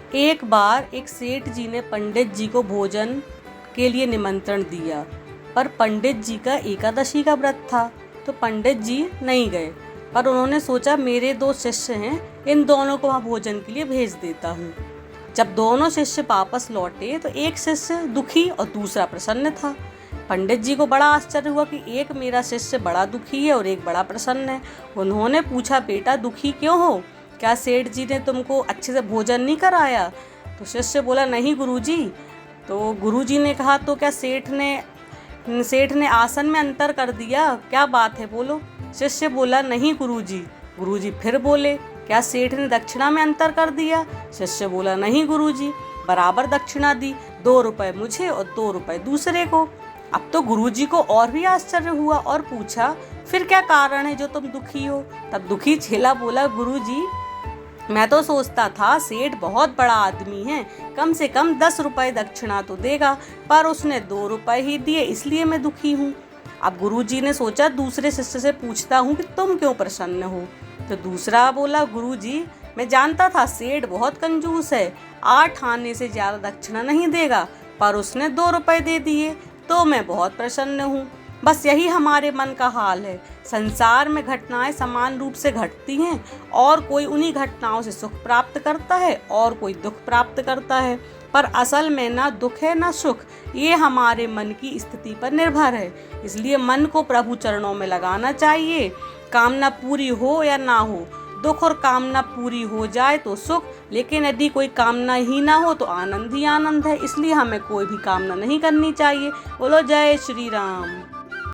एक बार एक सेठ जी ने पंडित जी को भोजन के लिए निमंत्रण दिया, पर पंडित जी का एकादशी का व्रत था, तो पंडित जी नहीं गए। पर उन्होंने सोचा मेरे 2 शिष्य हैं, इन दोनों को वहाँ भोजन के लिए भेज देता हूँ। जब दोनों शिष्य वापस लौटे तो एक शिष्य दुखी और दूसरा प्रसन्न था। पंडित जी को बड़ा आश्चर्य हुआ कि एक मेरा शिष्य बड़ा दुखी है और एक बड़ा प्रसन्न है। उन्होंने पूछा, बेटा दुखी क्यों हो? क्या सेठ जी ने तुमको अच्छे से भोजन नहीं कराया? तो शिष्य बोला, नहीं गुरुजी। तो गुरुजी ने कहा, तो क्या सेठ ने आसन में अंतर कर दिया? क्या बात है, बोलो। शिष्य बोला, नहीं गुरुजी। गुरुजी फिर बोले, क्या सेठ ने दक्षिणा में अंतर कर दिया? शिष्य बोला, नहीं गुरुजी, बराबर दक्षिणा दी, 2 रुपए मुझे और 2 रुपए दूसरे को। अब तो गुरुजी को और भी आश्चर्य हुआ और पूछा, फिर क्या कारण है जो तुम दुखी हो? तब दुखी चेला बोला, गुरुजी मैं तो सोचता था सेठ बहुत बड़ा आदमी है, कम से कम 10 रुपए दक्षिणा तो देगा, पर उसने 2 रुपए ही दिए, इसलिए मैं दुखी हूँ। अब गुरुजी ने सोचा दूसरे शिष्य से पूछता हूँ कि तुम क्यों प्रसन्न हो? तो दूसरा बोला, गुरुजी मैं जानता था सेठ बहुत कंजूस है, 8 आने से ज़्यादा दक्षिणा नहीं देगा, पर उसने 2 रुपए दे दिए, तो मैं बहुत प्रसन्न हूँ। बस यही हमारे मन का हाल है। संसार में घटनाएं समान रूप से घटती हैं, और कोई उन्हीं घटनाओं से सुख प्राप्त करता है और कोई दुख प्राप्त करता है, पर असल में ना दुख है ना सुख। ये हमारे मन की स्थिति पर निर्भर है। इसलिए मन को प्रभु चरणों में लगाना चाहिए। कामना पूरी हो या ना हो, दुख और कामना पूरी हो जाए तो सुख, लेकिन यदि कोई कामना ही ना हो तो आनंद ही आनंद है। इसलिए हमें कोई भी कामना नहीं करनी चाहिए। बोलो जय श्री राम।